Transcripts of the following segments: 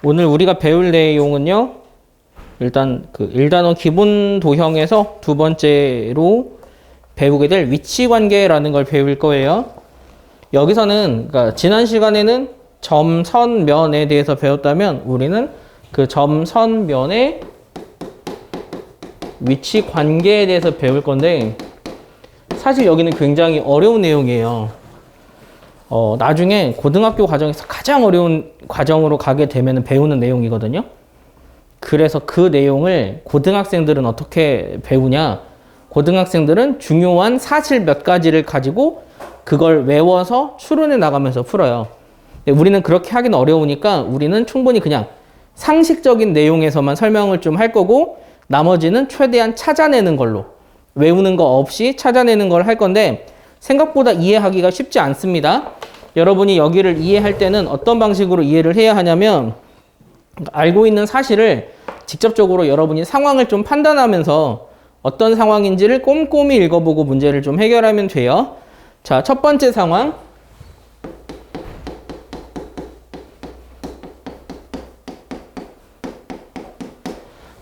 오늘 우리가 배울 내용은요. 일단 그 1단원 기본 도형에서 두 번째로 배우게 될 위치 관계라는 걸 배울 거예요. 여기서는 그러니까 지난 시간에는 점, 선, 면에 대해서 배웠다면 우리는 그 점, 선, 면의 위치 관계에 대해서 배울 건데 사실 여기는 굉장히 어려운 내용이에요. 나중에 고등학교 과정에서 가장 어려운 과정으로 가게 되면 배우는 내용이거든요. 그래서 그 내용을 고등학생들은 어떻게 배우냐? 고등학생들은 중요한 사실 몇 가지를 가지고 그걸 외워서 추론해 나가면서 풀어요. 근데 우리는 그렇게 하기는 어려우니까 우리는 충분히 그냥 상식적인 내용에서만 설명을 좀 할 거고 나머지는 최대한 찾아내는 걸로 외우는 거 없이 찾아내는 걸 할 건데 생각보다 이해하기가 쉽지 않습니다. 여러분이 여기를 이해할 때는 어떤 방식으로 이해를 해야 하냐면 알고 있는 사실을 직접적으로 여러분이 상황을 좀 판단하면서 어떤 상황인지를 꼼꼼히 읽어보고 문제를 좀 해결하면 돼요. 자, 첫 번째 상황.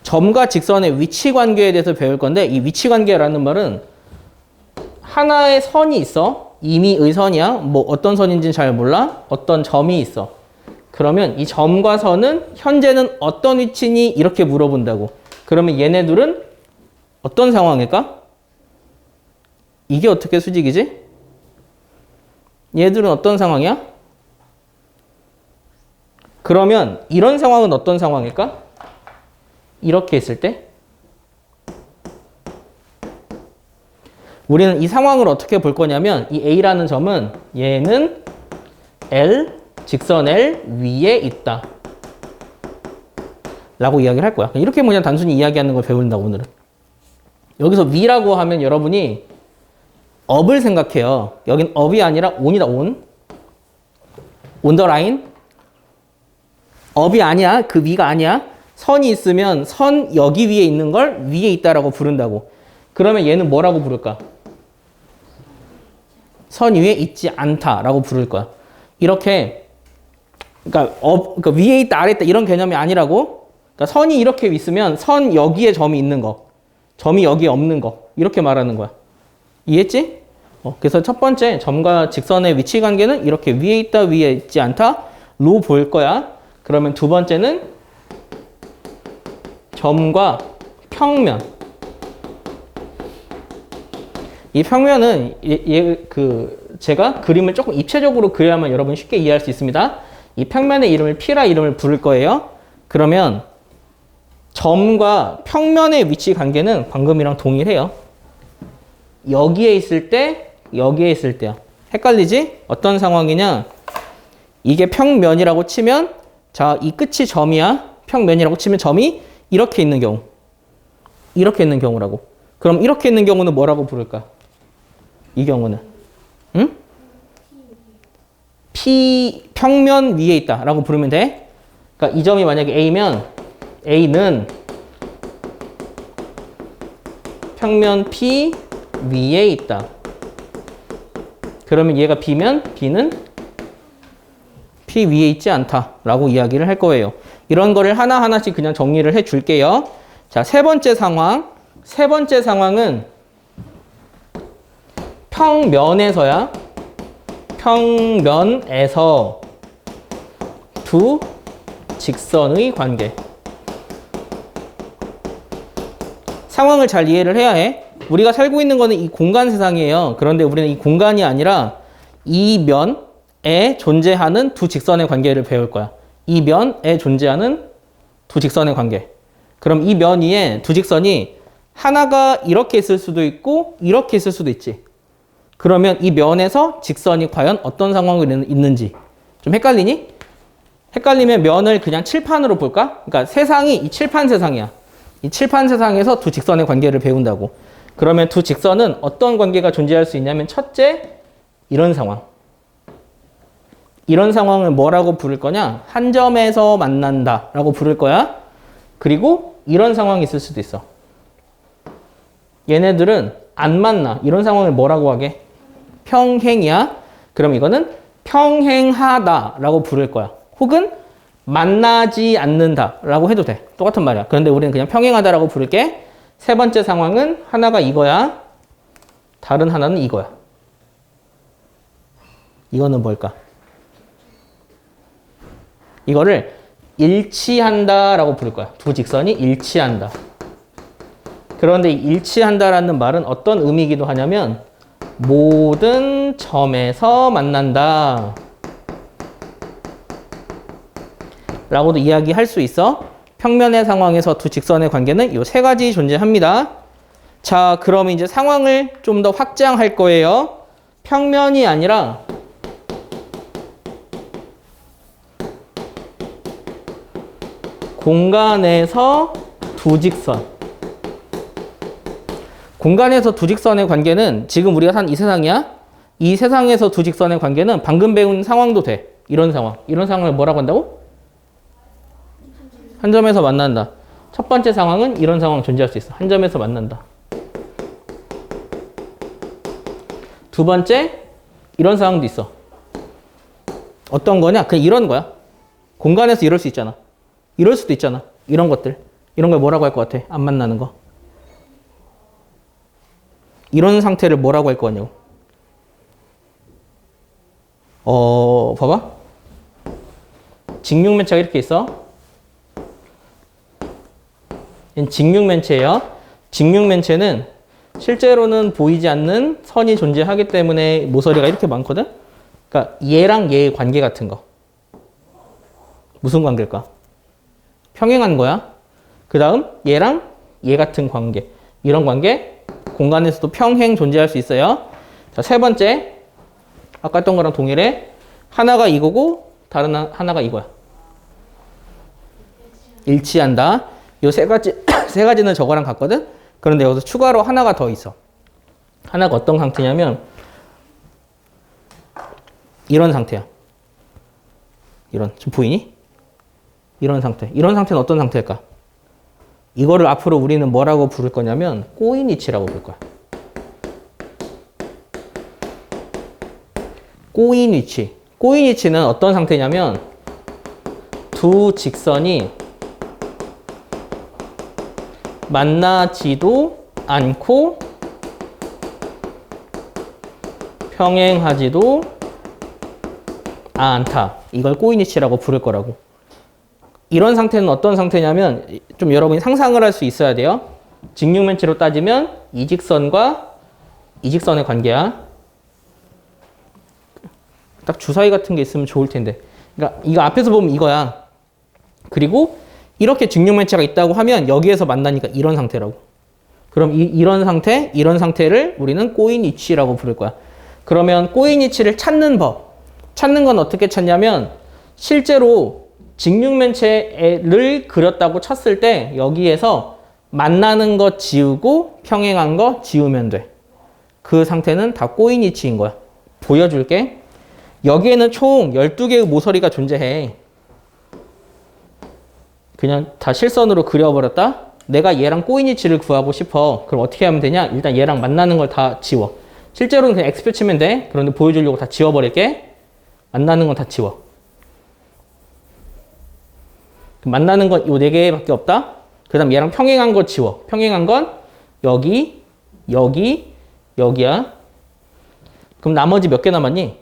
점과 직선의 위치 관계에 대해서 배울 건데 이 위치 관계라는 말은 하나의 선이 있어. 임의의 선이야. 뭐 어떤 선인지는 잘 몰라. 어떤 점이 있어. 그러면 이 점과 선은 현재는 어떤 위치니? 이렇게 물어본다고. 그러면 얘네들은 어떤 상황일까? 이게 어떻게 수직이지? 얘들은 어떤 상황이야? 그러면 이런 상황은 어떤 상황일까? 이렇게 있을 때 우리는 이 상황을 어떻게 볼 거냐면 이 A라는 점은 얘는 L, 직선 L 위에 있다 라고 이야기를 할 거야. 이렇게 그냥 단순히 이야기하는 걸 배운다 오늘은. 여기서 위라고 하면 여러분이 업을 생각해요. 여긴 업이 아니라 온이다. 온 더 라인. 업이 아니야. 그 위가 아니야. 선이 있으면 선 여기 위에 있는 걸 위에 있다라고 부른다고. 그러면 얘는 뭐라고 부를까? 선 위에 있지 않다라고 부를 거야. 이렇게 그러니까 위에 있다 아래 있다 이런 개념이 아니라고. 그러니까 선이 이렇게 있으면 선 여기에 점이 있는 거, 점이 여기에 없는 거 이렇게 말하는 거야. 이해했지? 그래서 첫 번째 점과 직선의 위치 관계는 이렇게 위에 있다 위에 있지 않다로 볼 거야. 그러면 두 번째는 점과 평면. 이 평면은 제가 그림을 조금 입체적으로 그려야만 여러분이 쉽게 이해할 수 있습니다. 이 평면의 이름을 P라 이름을 부를 거예요. 그러면 점과 평면의 위치 관계는 방금이랑 동일해요. 여기에 있을 때, 여기에 있을 때야. 헷갈리지? 어떤 상황이냐? 이게 평면이라고 치면 자, 이 끝이 점이야. 평면이라고 치면 점이 이렇게 있는 경우. 이렇게 있는 경우라고. 그럼 이렇게 있는 경우는 뭐라고 부를까? 이 경우는. 응? P 평면 위에 있다 라고 부르면 돼. 그러니까 이 점이 만약에 A면 A는 평면 P 위에 있다. 그러면 얘가 B면 B는 P 위에 있지 않다 라고 이야기를 할 거예요. 이런 거를 하나하나씩 그냥 정리를 해 줄게요. 자, 세 번째 상황. 세 번째 상황은 평면에서야. 평면에서 두 직선의 관계. 상황을 잘 이해를 해야 해. 우리가 살고 있는 거는 이 공간 세상이에요. 그런데 우리는 이 공간이 아니라 이 면에 존재하는 두 직선의 관계를 배울 거야. 이 면에 존재하는 두 직선의 관계. 그럼 이 면 위에 두 직선이 하나가 이렇게 있을 수도 있고 이렇게 있을 수도 있지. 그러면 이 면에서 직선이 과연 어떤 상황이 있는지 좀 헷갈리니? 헷갈리면 면을 그냥 칠판으로 볼까? 그러니까 세상이 이 칠판 세상이야. 이 칠판 세상에서 두 직선의 관계를 배운다고. 그러면 두 직선은 어떤 관계가 존재할 수 있냐면 첫째, 이런 상황. 이런 상황을 뭐라고 부를 거냐? 한 점에서 만난다 라고 부를 거야. 그리고 이런 상황이 있을 수도 있어. 얘네들은 안 만나. 이런 상황을 뭐라고 하게? 평행이야. 그럼 이거는 평행하다 라고 부를 거야. 혹은 만나지 않는다라고 해도 돼. 똑같은 말이야. 그런데 우리는 그냥 평행하다라고 부를게. 세 번째 상황은 하나가 이거야. 다른 하나는 이거야. 이거는 뭘까? 이거를 일치한다라고 부를 거야. 두 직선이 일치한다. 그런데 일치한다라는 말은 어떤 의미이기도 하냐면 모든 점에서 만난다 라고도 이야기할 수 있어. 평면의 상황에서 두 직선의 관계는 이 세 가지 존재합니다. 자, 그럼 이제 상황을 좀 더 확장할 거예요. 평면이 아니라 공간에서 두 직선. 공간에서 두 직선의 관계는 지금 우리가 산 이 세상이야. 이 세상에서 두 직선의 관계는 방금 배운 상황도 돼. 이런 상황. 이런 상황을 뭐라고 한다고? 한 점에서 만난다. 첫 번째 상황은 이런 상황 존재할 수 있어. 한 점에서 만난다. 두 번째, 이런 상황도 있어. 어떤 거냐? 그냥 이런 거야. 공간에서 이럴 수 있잖아. 이럴 수도 있잖아. 이런 것들. 이런 걸 뭐라고 할 것 같아? 안 만나는 거. 이런 상태를 뭐라고 할 거냐고. 봐봐. 직육면체가 이렇게 있어. 직육면체예요. 직육면체는 실제로는 보이지 않는 선이 존재하기 때문에 모서리가 이렇게 많거든. 그러니까 얘랑 얘의 관계 같은 거. 무슨 관계일까? 평행한 거야. 그 다음 얘랑 얘 같은 관계. 이런 관계 공간에서도 평행 존재할 수 있어요. 자, 세 번째. 아까 했던 거랑 동일해. 하나가 이거고 다른 하나가 이거야. 일치한다. 요 세 가지, 세 가지는 저거랑 같거든? 그런데 여기서 추가로 하나가 더 있어. 하나가 어떤 상태냐면, 이런 상태야. 이런, 좀 보이니? 이런 상태. 이런 상태는 어떤 상태일까? 이거를 앞으로 우리는 뭐라고 부를 거냐면, 꼬인 위치라고 부를 거야. 꼬인 위치. 꼬인 위치는 어떤 상태냐면, 두 직선이 만나지도 않고 평행하지도 않다. 이걸 꼬인 위치라고 부를 거라고. 이런 상태는 어떤 상태냐면 좀 여러분이 상상을 할 수 있어야 돼요. 직육면체로 따지면 이 직선과 이 직선의 관계야. 딱 주사위 같은 게 있으면 좋을 텐데. 그러니까 이거 앞에서 보면 이거야. 그리고 이렇게 직육면체가 있다고 하면 여기에서 만나니까 이런 상태라고. 그럼 이런 상태, 이런 상태를 우리는 꼬인 위치라고 부를 거야. 그러면 꼬인 위치를 찾는 법. 찾는 건 어떻게 찾냐면 실제로 직육면체를 그렸다고 쳤을 때 여기에서 만나는 거 지우고 평행한 거 지우면 돼. 그 상태는 다 꼬인 위치인 거야. 보여줄게. 여기에는 총 12개의 모서리가 존재해. 그냥 다 실선으로 그려버렸다? 내가 얘랑 꼬인 위치를 구하고 싶어. 그럼 어떻게 하면 되냐? 일단 얘랑 만나는 걸 다 지워. 실제로는 그냥 X표 치면 돼. 그런데 보여주려고 다 지워버릴게. 만나는 건 다 지워. 만나는 건 요 4개밖에 없다? 그 다음 얘랑 평행한 거 지워. 평행한 건 여기, 여기, 여기야. 그럼 나머지 몇 개 남았니?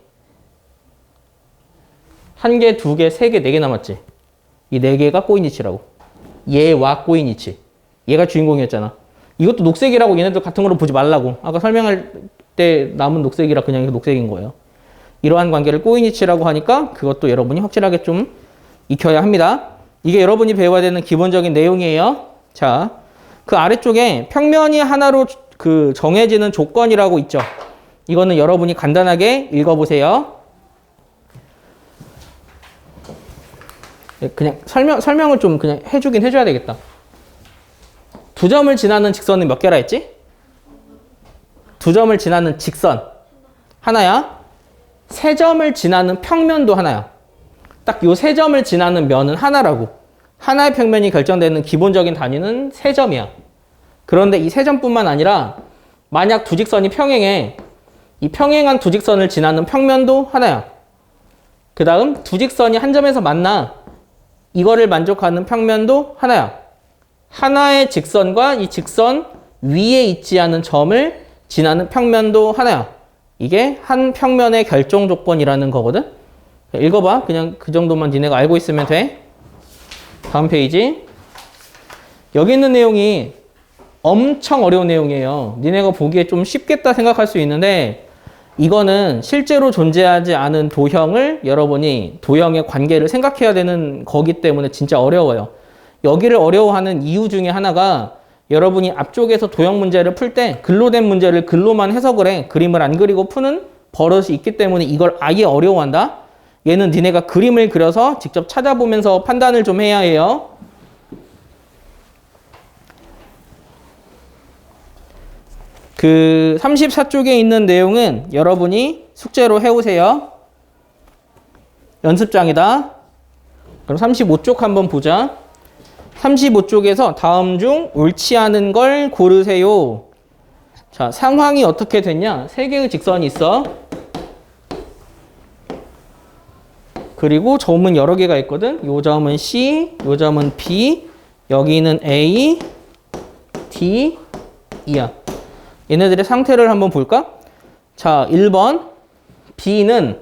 1개, 2개, 3개, 4개 남았지? 이 4개가 꼬인 위치라고. 얘와 꼬인 위치. 얘가 주인공이었잖아. 이것도 녹색이라고 얘네들 같은 거로 보지 말라고. 아까 설명할 때 남은 녹색이라 그냥 녹색인 거예요. 이러한 관계를 꼬인 위치라고 하니까 그것도 여러분이 확실하게 좀 익혀야 합니다. 이게 여러분이 배워야 되는 기본적인 내용이에요. 자, 그 아래쪽에 평면이 하나로 그 정해지는 조건이라고 있죠. 이거는 여러분이 간단하게 읽어보세요. 그냥 설명을 좀 그냥 해줘야 되겠다. 두 점을 지나는 직선은 몇 개라 했지? 두 점을 지나는 직선 하나야. 세 점을 지나는 평면도 하나야. 딱 요 세 점을 지나는 면은 하나라고. 하나의 평면이 결정되는 기본적인 단위는 세 점이야. 그런데 이 세 점뿐만 아니라 만약 두 직선이 평행해. 이 평행한 두 직선을 지나는 평면도 하나야. 그 다음 두 직선이 한 점에서 만나. 이거를 만족하는 평면도 하나야. 하나의 직선과 이 직선 위에 있지 않은 점을 지나는 평면도 하나야. 이게 한 평면의 결정 조건이라는 거거든. 읽어봐. 그냥 그 정도만 니네가 알고 있으면 돼. 다음 페이지. 여기 있는 내용이 엄청 어려운 내용이에요. 니네가 보기에 좀 쉽겠다 생각할 수 있는데 이거는 실제로 존재하지 않은 도형을 여러분이 도형의 관계를 생각해야 되는 거기 때문에 진짜 어려워요. 여기를 어려워하는 이유 중에 하나가 여러분이 앞쪽에서 도형 문제를 풀 때 글로 된 문제를 글로만 해석을 해. 그림을 안 그리고 푸는 버릇이 있기 때문에 이걸 아예 어려워한다. 얘는 니네가 그림을 그려서 직접 찾아보면서 판단을 좀 해야 해요. 그 34쪽에 있는 내용은 여러분이 숙제로 해오세요. 연습장이다. 그럼 35쪽 한번 보자. 35쪽에서 다음 중 옳지 않은 걸 고르세요. 자, 상황이 어떻게 됐냐? 세 개의 직선이 있어. 그리고 점은 여러 개가 있거든. 요 점은 C, 요 점은 B, 여기는 A, D, E야. 얘네들의 상태를 한번 볼까? 자, 1번 B는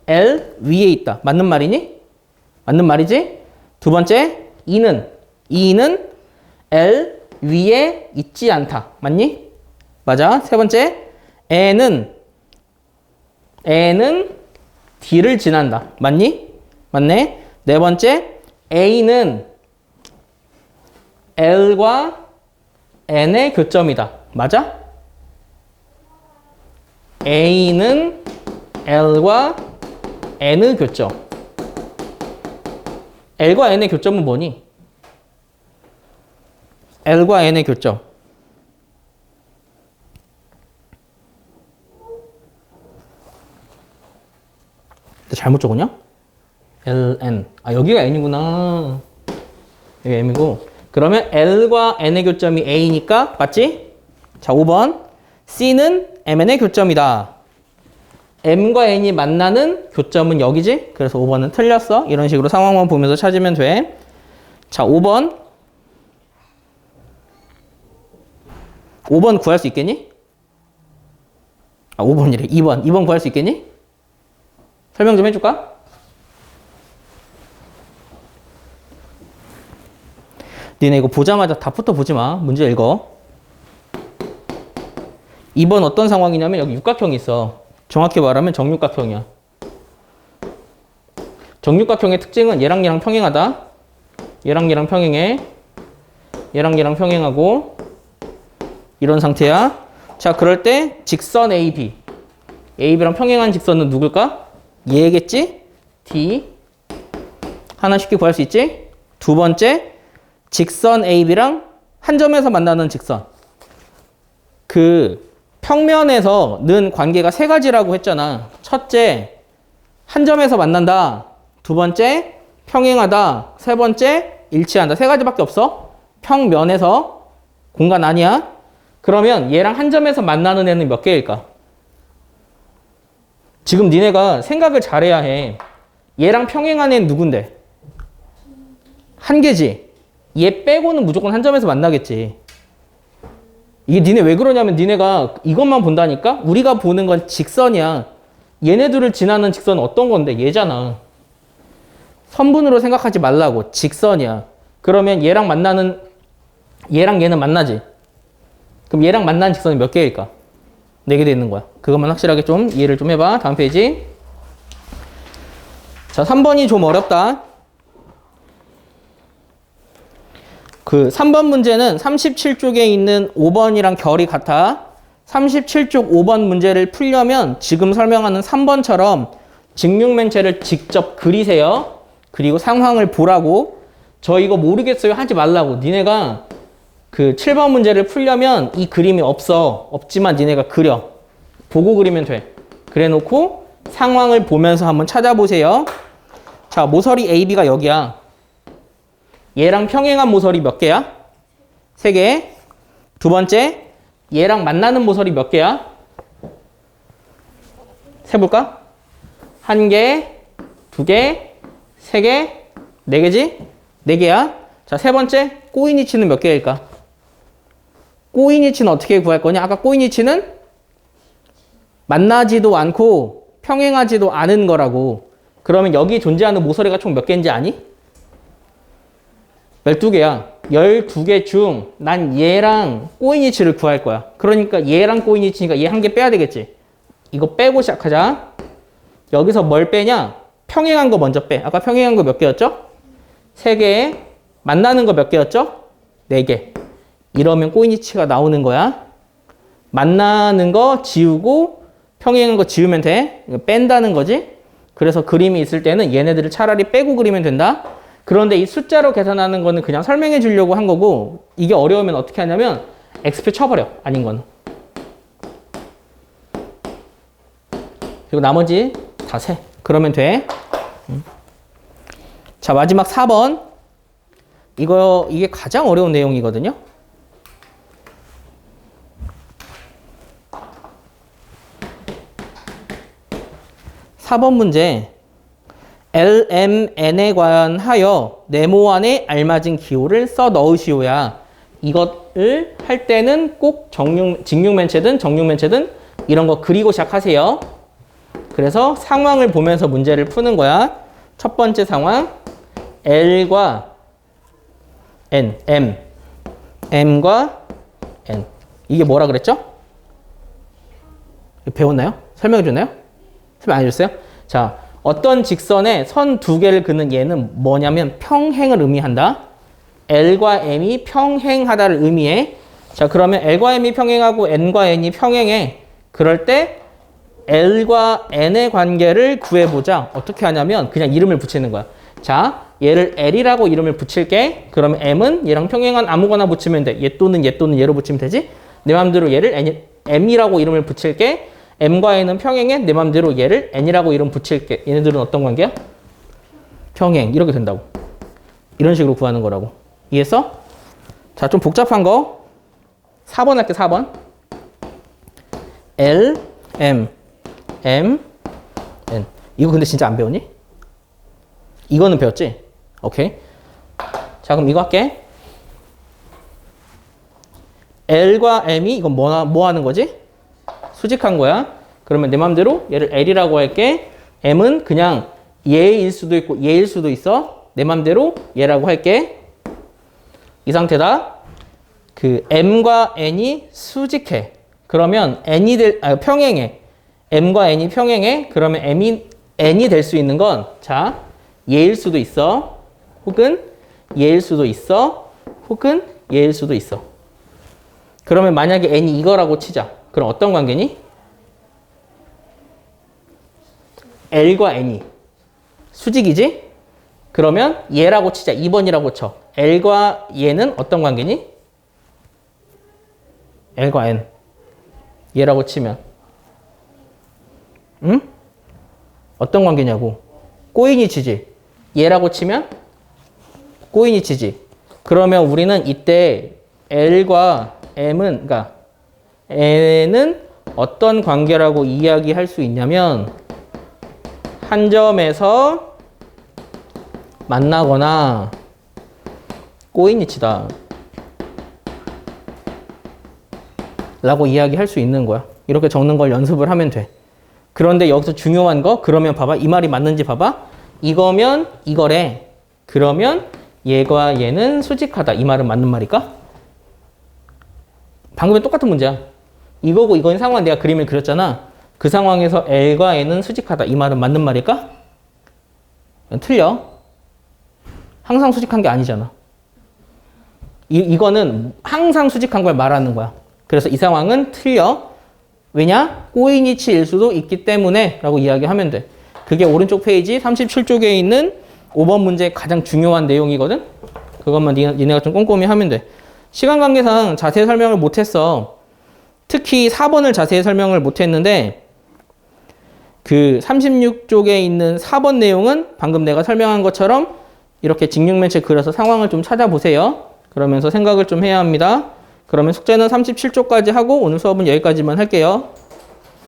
L 위에 있다. 맞는 말이니? 맞는 말이지? 두 번째, E는 L 위에 있지 않다. 맞니? 맞아. 세 번째, N은 D를 지난다. 맞니? 맞네. 네 번째, A는 L과 N의 교점이다. 맞아? A는 L과 N의 교점. L과 N의 교점은 뭐니? L과 N의 교점. 잘못 적었냐? LN. 아, 여기가 N이구나. 여기 M이고. 그러면 L과 N의 교점이 A니까 맞지? 자, 5번. C는 MN의 교점이다. M과 N이 만나는 교점은 여기지? 그래서 5번은 틀렸어. 이런 식으로 상황만 보면서 찾으면 돼. 자, 5번. 5번 구할 수 있겠니? 아, 5번이래. 2번. 2번 구할 수 있겠니? 설명 좀 해줄까? 니네 이거 보자마자 답부터 보지 마. 문제 읽어. 2번 어떤 상황이냐면 여기 육각형이 있어. 정확히 말하면 정육각형이야. 정육각형의 특징은 얘랑 얘랑 평행하다. 얘랑 얘랑 평행해. 얘랑 얘랑 평행하고 이런 상태야. 자, 그럴 때 직선 AB. AB랑 평행한 직선은 누굴까? 얘겠지? D. 하나 쉽게 구할 수 있지? 두 번째, 직선 AB랑 한 점에서 만나는 직선. 그 평면에서는 관계가 세 가지라고 했잖아. 첫째, 한 점에서 만난다. 두 번째, 평행하다. 세 번째, 일치한다. 세 가지밖에 없어. 평면에서 공간 아니야. 그러면 얘랑 한 점에서 만나는 애는 몇 개일까? 지금 니네가 생각을 잘해야 해. 얘랑 평행한 애는 누군데? 한 개지. 얘 빼고는 무조건 한 점에서 만나겠지. 이게 니네 왜 그러냐면 니네가 이것만 본다니까? 우리가 보는 건 직선이야. 얘네들을 지나는 직선은 어떤 건데? 얘잖아. 선분으로 생각하지 말라고. 직선이야. 그러면 얘랑 얘는 만나지. 그럼 얘랑 만나는 직선이 몇 개일까? 4개 돼 있는 거야. 그것만 확실하게 좀 이해를 좀 해봐. 다음 페이지. 자, 3번이 좀 어렵다. 그 3번 문제는 37쪽에 있는 5번이랑 결이 같아. 37쪽 5번 문제를 풀려면 지금 설명하는 3번처럼 직육면체를 직접 그리세요. 그리고 상황을 보라고. 저 이거 모르겠어요 하지 말라고. 니네가 그 7번 문제를 풀려면 이 그림이 없지만 니네가 그려. 보고 그리면 돼. 그래 놓고 상황을 보면서 한번 찾아보세요. 자, 모서리 AB가 여기야. 얘랑 평행한 모서리 몇 개야? 3개. 두 번째, 얘랑 만나는 모서리 몇 개야? 세볼까? 한 개, 두 개, 세 개, 네 개지? 네 개야. 자, 세 번째, 꼬인이치는 몇 개일까? 꼬인이치는 어떻게 구할 거냐? 아까 꼬인이치는 만나지도 않고 평행하지도 않은 거라고. 그러면 여기 존재하는 모서리가 총 몇 개인지 아니? 12개야. 12개 중 난 얘랑 꼬인이치를 구할 거야. 그러니까 얘랑 꼬인이치니까 얘 한 개 빼야 되겠지. 이거 빼고 시작하자. 여기서 뭘 빼냐? 평행한 거 먼저 빼. 아까 평행한 거 몇 개였죠? 3개. 만나는 거 몇 개였죠? 4개. 이러면 꼬인이치가 나오는 거야. 만나는 거 지우고 평행한 거 지우면 돼. 이거 뺀다는 거지. 그래서 그림이 있을 때는 얘네들을 차라리 빼고 그리면 된다. 그런데 이 숫자로 계산하는 거는 그냥 설명해 주려고 한 거고, 이게 어려우면 어떻게 하냐면 x표 쳐버려. 아닌 거는. 그리고 나머지 다 세. 그러면 돼. 자, 마지막 4번. 이게 가장 어려운 내용이거든요. (4번) 문제. LMN에 관하여 네모 안에 알맞은 기호를 써 넣으시오야. 이것을 할 때는 꼭 직육면체든 정육면체든 이런 거 그리고 시작하세요. 그래서 상황을 보면서 문제를 푸는 거야. 첫 번째 상황, L과 N, M과 N. 이게 뭐라 그랬죠? 배웠나요? 설명해 줬나요? 설명 안 해줬어요? 자, 어떤 직선에 선 두 개를 그는 얘는 뭐냐면 평행을 의미한다. L과 M이 평행하다를 의미해. 자, 그러면 L과 M이 평행하고 N과 N이 평행해. 그럴 때 L과 N의 관계를 구해보자. 어떻게 하냐면 그냥 이름을 붙이는 거야. 자, 얘를 L이라고 이름을 붙일게. 그러면 M은 얘랑 평행한 아무거나 붙이면 돼. 얘 또는 얘로 붙이면 되지. 내 맘대로 얘를 M이라고 이름을 붙일게. M과 N은 평행해. 내 맘대로 얘를 N이라고 이름 붙일게. 얘네들은 어떤 관계야? 평행. 이렇게 된다고. 이런 식으로 구하는 거라고. 이해했어? 자, 좀 복잡한 거 4번 할게. 4번. L, M, N. 이거 근데 진짜 안 배웠니? 이거는 배웠지? 오케이. 자, 그럼 이거 할게. L과 M이 이건 뭐 하는 거지? 수직한 거야. 그러면 내 맘대로 얘를 L이라고 할게. M은 그냥 얘일 수도 있고 얘일 수도 있어. 내 맘대로 얘라고 할게. 이 상태다. 그 M과 N이 수직해. 그러면 평행해. M과 N이 평행해. 그러면 N이 될 수 있는 건, 자, 얘일 수도 있어. 혹은 얘일 수도 있어. 혹은 얘일 수도 있어. 그러면 만약에 N이 이거라고 치자. 그럼 어떤 관계니? L과 N이 수직이지? 그러면 얘라고 치자. 2번이라고 쳐. L과 얘는 어떤 관계니? L과 N. 얘라고 치면. 응? 어떤 관계냐고. 꼬인이치지. 얘라고 치면 꼬인이치지. 그러면 우리는 이때 L과 M은, 그러니까 N은 어떤 관계라고 이야기할 수 있냐면 한 점에서 만나거나 꼬인이치다 라고 이야기할 수 있는 거야. 이렇게 적는 걸 연습을 하면 돼. 그런데 여기서 중요한 거, 그러면 봐봐. 이 말이 맞는지 봐봐. 이거면 이거래. 그러면 얘과 얘는 수직하다. 이 말은 맞는 말일까? 방금은 똑같은 문제야. 이거고 이건 상황 내가 그림을 그렸잖아. 그 상황에서 L과 N은 수직하다. 이 말은 맞는 말일까? 틀려. 항상 수직한 게 아니잖아. 이거는 항상 수직한 걸 말하는 거야. 그래서 이 상황은 틀려. 왜냐? 꼬인이치일 수도 있기 때문에 라고 이야기하면 돼. 그게 오른쪽 페이지 37쪽에 있는 5번 문제의 가장 중요한 내용이거든. 그것만 니네가 좀 꼼꼼히 하면 돼. 시간 관계상 자세히 설명을 못했어. 특히 4번을 자세히 설명을 못했는데 그 36쪽에 있는 4번 내용은 방금 내가 설명한 것처럼 이렇게 직육면체 그려서 상황을 좀 찾아보세요. 그러면서 생각을 좀 해야 합니다. 그러면 숙제는 37쪽까지 하고 오늘 수업은 여기까지만 할게요.